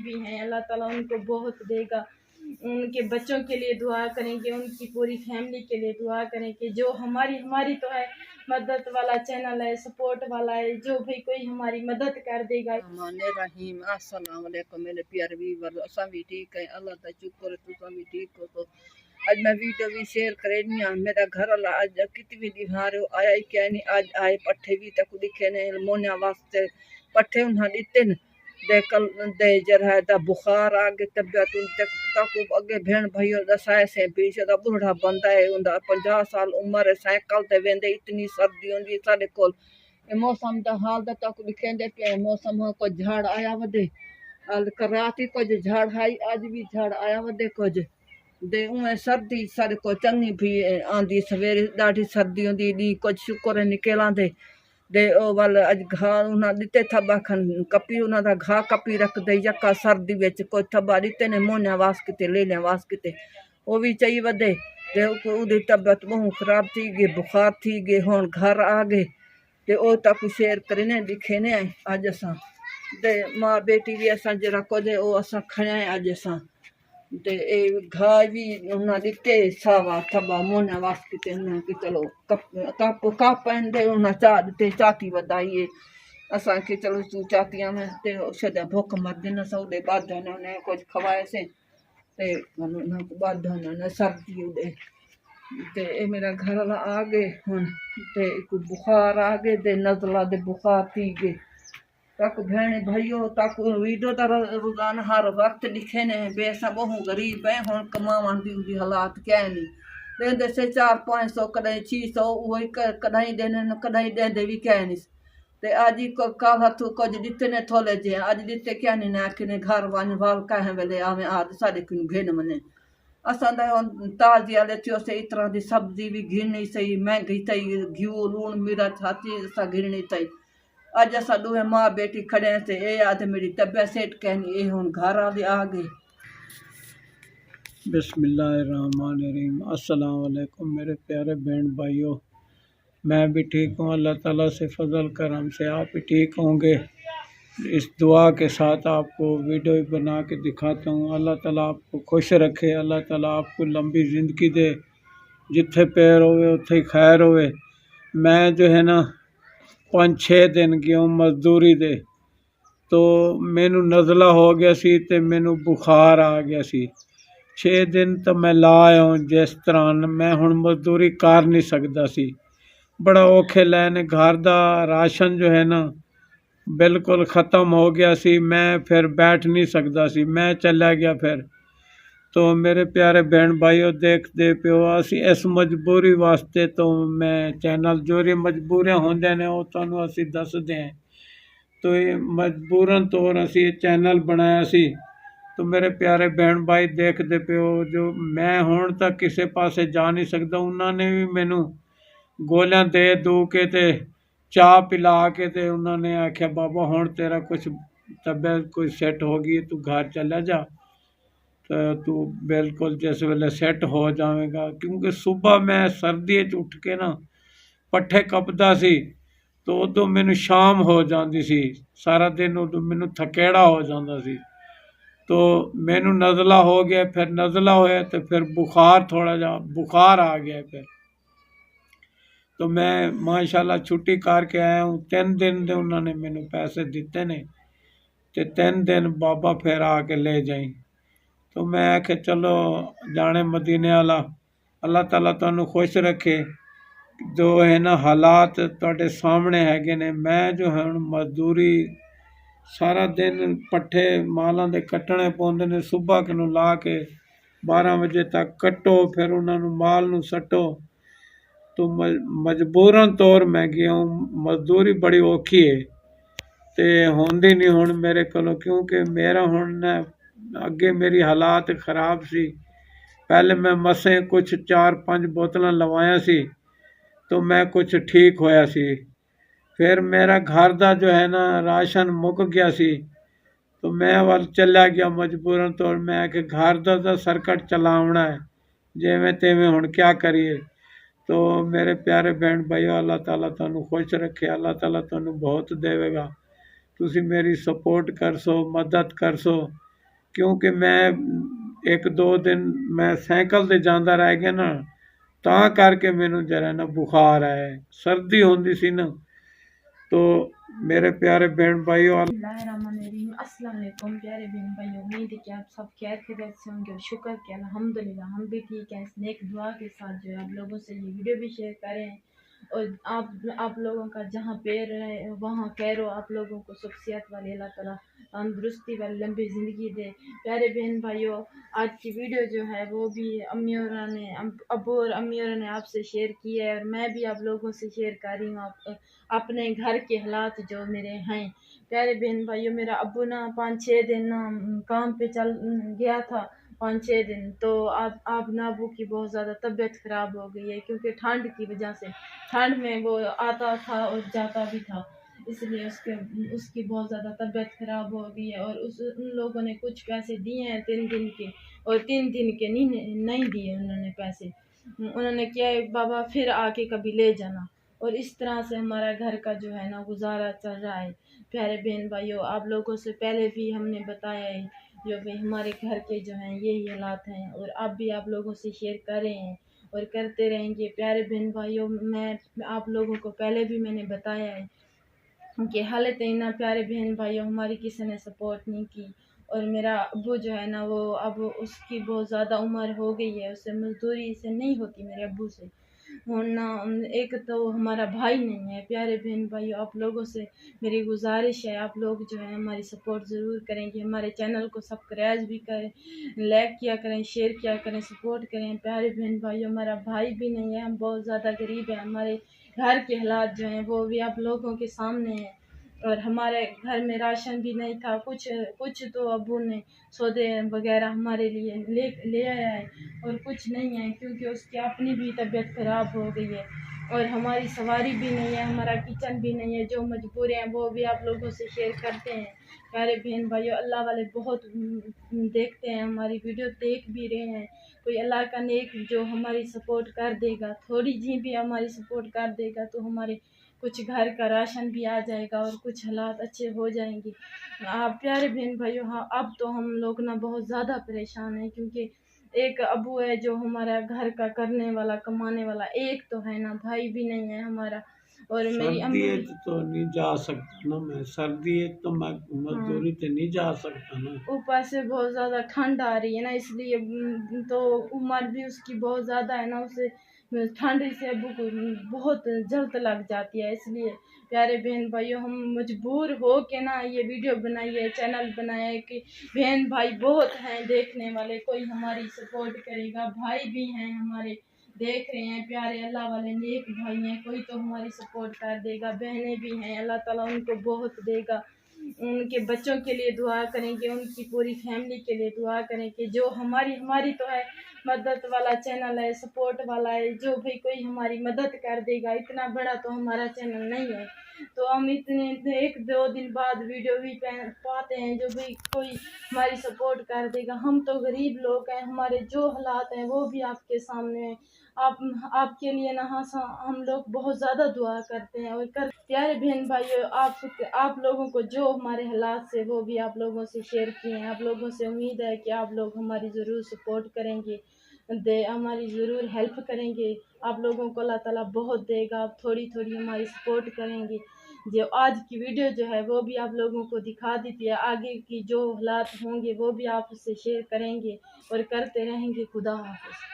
भी हैं, अल्लाह ताला उनको बहुत देगा। उनके बच्चों के लिए दुआ करेंगे, उनकी पूरी फैमिली के लिए दुआ करेंगे। जो हमारी हमारी तो है मदद वाला चैनल है, सपोर्ट वाला है, जो भी कोई हमारी मदद कर देगा। रहीम अस्सलाम वालेकुम मेरे प्यारे व्यूअर, असा भी ठीक है, अल्लाह का शुक्र है तुसा भी ठीक हो। तो आज मैं वीडियो भी शेयर करेनी हाँ। मेरा घर वाला आज कितनी दिहार आया ही क्या नहीं, आज आए पट्ठे भी तक दिखे ने मोनिया वास्ते पट्ठे उन्हें दिते न दे कल दे जरा दा बुखार आ गए तबियत तक अगे भेण भाइयों दसाए से पीछे दा बूढ़ा बंदा है उनका 50 साल उम्र है, साइकिल ते वेंदे इतनी सर्दी होंदी साडे कोल मौसम का हाल दा तक दिखेंदे पे मौसम को झाड़ आया वदे रात ही कुछ झाड़ आई आज भी झाड़ आया वदे कुछ दे उमें सर्दी सारे को चंगी भी आंदी सवेरे ॾाढी सर्दी होंदी दी कुछ शुक्र निकल आंदे दे ओ वाल अज घा उन्हें दिते थब्बा खन कपी उन्हें दा घा कपी रख दे यका सर्दी विच कोई थब्बा दिते ने मोनिया वास किते ले लिया वास किते वो भी चाहिए वदे दे उदी तबियत बहुत खराब थी गई बुखार थी गई हुण घर आ गए ते ओ तक शेयर करने दिखे ने अज असां ते माँ बेटी भी असां जरा कुछ ओ असां खया अज असां ते घा भी उन्हें दिते सावा थब्बा मोनिया वास किते कि चलो कप दे उन्हें चाह दिते चाती वधाई असा कि चलो तू चातियां में ते छदा भुख मरदे न सौदे बाद उन्हें कुछ खवाए से ते बाद उन्हें सर्दी उदे ते मेरा घर वाला आ गए हुन ते बुखार आ गए ते नजला दे बुखार थी गए तक भेण भाइयों तक वीडियो तो रोजाना हर वक्त दिखे ने बेसा बहु गरीब है हुन कमावन दी उदी हालात क्या नहीं देंदे से 400-500 कदई 600 वही कदई देने कदई देंदे भी क्या नहीं ते आज ही कल हथु कुछ दिते ने थोले जे आज दिते क्या नहीं ना कि घर वन वाल कहे वेले आवे आद साडे किन घेन मने असां दा ताजी वाले थियो से इस तरह की सब्जी भी घिरनी सही महंगी थी घी लूण मिर्च हाथी असां घिरनी थी अज असा दुहे माँ बेटी खड़े से ए आते मेरी तबियत सेठ कहनी ए हुन घर वाले आ गए। बिस्मिल्लाहिर्रहमानिर्रहीम अस्सलाम वालेकुम मेरे प्यारे बहन भाइयों, मैं भी ठीक हूँ। अल्लाह ताला से फजल करम से आप भी ठीक होंगे। इस दुआ के साथ आपको वीडियो बना के दिखाता हूँ। अल्लाह ताला आपको खुश रखे, अल्लाह ताला आपको लंबी ज़िंदगी दे, जिथे पैर होवे उत्थे खैर होवे। मैं जो है ना 5-6 दिन गया मजदूरी दे तो मैनू नज़ला हो गया सी ते मैनू बुखार आ गया सी। 6 दिन तो मैं ला आया हूँ जिस तरह मैं हुण मजदूरी कर नहीं सकता सी, बड़ा औखे लैने घर दा राशन जो है ना बिल्कुल ख़त्म हो गया सी। मैं फिर बैठ नहीं सकता सी, मैं चला गया फिर। तो मेरे प्यारे बहन भाइयों देखते पियो असी इस मजबूरी वास्ते तो मैं चैनल जो मजबूरियां होंदे ने वो तुहानू असी दसदे हैं। तो ये मजबूरन तौर असी चैनल बनाया सी। तो मेरे प्यारे बहन भाई देखते पियो जो मैं हुण तक किसी पासे जा नहीं सकता, उन्होंने भी मैनू गोलियां दे दू के ते चाह पिला के ते उन्होंने आख्या बाबा हुण तेरा कुछ तबीयत कोई सेट हो गई तू घर चला जा तो तू बिल्कुल जिस वेले सेट हो जाएगा। क्योंकि सुबह मैं सर्दी उठ के ना पट्ठे कपदा सी तो उदों मैनू शाम हो जाती सी, सारा दिन उदों मैनू थकेड़ा हो जाता सी। तो मैनू नज़ला हो गया, फिर नज़ला होया तो फिर बुखार थोड़ा जा बुखार आ गया फिर। तो मैं माशाल्लाह छुट्टी करके आया हूँ। 3 दिन दे उन्होंने मैनू पैसे दिते ने ते 3 दिन बाबा फिर आके ले जाई। तो मैं आखे चलो जाने मदीने वाला, अल्लाह ताला तुहानू खुश रखे। जो है ना हालात तुहाडे सामने हैगे ने। मैं जो है मजदूरी सारा दिन पट्ठे मालां दे कट्टने पौंदे ने, सुबह के ला के 12 बजे तक कट्टो फिर उन्होंने माल नू सट्टो। तो मजबूरन तौर मैं गया हूँ। मजदूरी बड़ी औखी है ते होंदी नहीं हुण मेरे कोलों, क्योंकि मेरा हुण अगे मेरी हालात खराब सी। पहले मैं मसे कुछ 4-5 बोतलां लवाया सी तो मैं कुछ ठीक होया सी। फिर मेरा घर दा जो है ना राशन मुक गया सी तो मैं वल चला गया मजबूरन तौर। मैं कि घर दा सर्कट चलावना है जिवें तिवें हुण क्या करिए। तो मेरे प्यारे बहन भाइयों अल्लाह ताला तुहानू खुश रखे, अल्लाह ताला तुहानू बहुत देवेगा। तुसी मेरी सपोर्ट कर सो, मदद कर सो ਕਿਉਂਕਿ ਮੈਂ ਇੱਕ ਦੋ ਦਿਨ ਮੈਂ ਸਾਈਕਲ ਤੇ ਜਾਂਦਾ ਰਹਿ ਗਿਆ ਨਾ, ਤਾਂ ਕਰਕੇ ਮੈਨੂੰ ਜਰਾ ਨਾ ਬੁਖਾਰ ਆਇਆ। ਸਰਦੀ ਹੁੰਦੀ ਸੀ ਨਾ تو میرے پیارے بہن بھائیوں Bismillahirrahmanirrahim. السلام علیکم پیارے بہن بھائی، امید ہے کہ آپ سب خیر خیریت سے ہوں گے، اور شکر کہ الحمدللہ ہم بھی ٹھیک ہیں۔ اس نیک دعا کے ساتھ جو ہے آپ لوگوں سے یہ ویڈیو بھی شیئر کریں، اور آپ لوگوں کا جہاں پیر رہے وہاں خیر ہو، آپ لوگوں کو شخصیت والی اللہ تعالیٰ تندرستی والی لمبی زندگی دے۔ پیارے بہن بھائیوں، آج کی ویڈیو جو ہے وہ بھی ابو اور امی اور نے آپ سے شیئر کی ہے، اور میں بھی آپ لوگوں سے شیئر کر رہی ہوں اپنے گھر کے حالات جو میرے ہیں۔ پیارے بہن بھائیوں، میرا ابو نا 5-6 دن کام پہ چل گیا تھا، 5-6 دن، تو آپ نا ابو کی بہت زیادہ طبیعت خراب ہو گئی ہے، کیونکہ ٹھنڈ کی وجہ سے، ٹھنڈ میں وہ آتا تھا اور جاتا بھی تھا، اس لیے اس کی بہت زیادہ طبیعت خراب ہو گئی ہے، اور ان لوگوں نے کچھ پیسے دیے ہیں 3 دن کے، اور 3 دن کے نہیں دیے انہوں نے پیسے۔ انہوں نے کیا ہے بابا پھر آ کے کبھی لے جانا، اور اس طرح سے ہمارا گھر کا جو ہے نا گزارا چل رہا ہے۔ پیارے بہن بھائیوں، آپ لوگوں سے پہلے بھی ہم نے بتایا ہے جو بھی ہمارے گھر کے جو ہیں یہی حالات ہیں، اور اب بھی آپ لوگوں سے شیئر کر رہے ہیں اور کرتے رہیں گے۔ پیارے بہن بھائیوں، میں آپ لوگوں کو پہلے بھی میں نے بتایا ہے کہ حالت نا پیارے بہن بھائیوں ہماری کسی نے سپورٹ نہیں کی، اور میرا ابو جو ہے نا وہ اب اس کی بہت زیادہ عمر ہو گئی ہے، اس سے مزدوری سے نہیں ہوتی میرے ابو سے، ورنہ ایک تو ہمارا بھائی نہیں ہے۔ پیارے بہن بھائیوں، آپ لوگوں سے میری گزارش ہے، آپ لوگ جو ہے ہماری سپورٹ ضرور کریں گے، ہمارے چینل کو سبسکرائب بھی کریں، لائک کیا کریں، شیئر کیا کریں، سپورٹ کریں۔ پیارے بہن بھائیوں، ہمارا بھائی بھی نہیں ہے، ہم بہت زیادہ غریب ہیں، ہمارے گھر کے حالات جو ہیں وہ بھی آپ لوگوں کے سامنے ہیں، اور ہمارے گھر میں راشن بھی نہیں تھا، کچھ تو ابو نے سودے وغیرہ ہمارے لیے لے آیا ہے، اور کچھ نہیں ہے کیونکہ اس کی اپنی بھی طبیعت خراب ہو گئی ہے، اور ہماری سواری بھی نہیں ہے، ہمارا کچن بھی نہیں ہے، جو مجبوری ہیں وہ بھی آپ لوگوں سے شیئر کرتے ہیں۔ پیارے بہن بھائیوں، اللہ والے بہت دیکھتے ہیں، ہماری ویڈیو دیکھ بھی رہے ہیں، کوئی اللہ کا نیک جو ہماری سپورٹ کر دے گا، تھوڑی جی بھی ہماری سپورٹ کر دے گا، تو ہمارے کچھ گھر کا راشن بھی آ جائے گا، اور کچھ حالات اچھے ہو جائیں گے۔ پیارے بہن بھائیوں، ہاں اب تو ہم لوگ نا بہت زیادہ پریشان ہیں، کیونکہ ایک ابو ہے جو ہمارا گھر کا کرنے والا، کمانے والا، ایک تو ہے نا، بھائی بھی نہیں ہے ہمارا، اور میری سردی امی ہے تو نہیں جا سکتا نا، میں سردی ہے تو میں مزدوری تے نہیں جا سکتا نا۔ اوپر سے بہت زیادہ ٹھنڈ آ رہی ہے نا، اس لیے تو عمر بھی اس کی بہت زیادہ ہے نا، اسے ٹھنڈ سے ابو کو بہت جلد لگ جاتی ہے، اس لیے پیارے بہن بھائیوں ہم مجبور ہو کے نا یہ ویڈیو بنائی ہے، چینل بنایا ہے کہ بہن بھائی بہت ہیں دیکھنے والے، کوئی ہماری سپورٹ کرے گا، بھائی بھی ہیں ہمارے دیکھ رہے ہیں، پیارے اللہ والے نیک بھائی ہیں، کوئی تو ہماری سپورٹ کر دے گا، بہنیں بھی ہیں، اللہ تعالیٰ ان کو بہت دے گا، ان کے بچوں کے لیے دعا کریں گے، ان کی پوری فیملی کے لیے دعا کریں کہ جو ہماری تو ہے مدد والا چینل ہے، سپورٹ والا ہے، جو بھی کوئی ہماری مدد کر دے گا، اتنا بڑا تو ہمارا چینل نہیں ہے، تو ہم اتنے 1-2 دن بعد ویڈیو بھی پاتے ہیں، جو بھی کوئی ہماری سپورٹ کر دے گا۔ ہم تو غریب لوگ ہیں، ہمارے جو حالات ہیں وہ بھی آپ کے سامنے ہیں، آپ کے لیے نا ہم لوگ بہت زیادہ دعا کرتے ہیں، اور پیارے بہن بھائیو، آپ لوگوں کو جو ہمارے حالات سے وہ بھی آپ لوگوں سے شیئر کیے ہیں، آپ لوگوں سے امید ہے کہ آپ لوگ ہماری ضرور سپورٹ کریں گے، ہماری ضرور ہیلپ کریں گے، آپ لوگوں کو اللہ تعالیٰ بہت دے گا، آپ تھوڑی تھوڑی ہماری سپورٹ کریں گے۔ جو آج کی ویڈیو جو ہے وہ بھی آپ لوگوں کو دکھا دیتی ہے، آگے کی جو حالات ہوں گے وہ بھی آپ سے شیئر کریں گے اور کرتے رہیں گے۔ خدا حافظ۔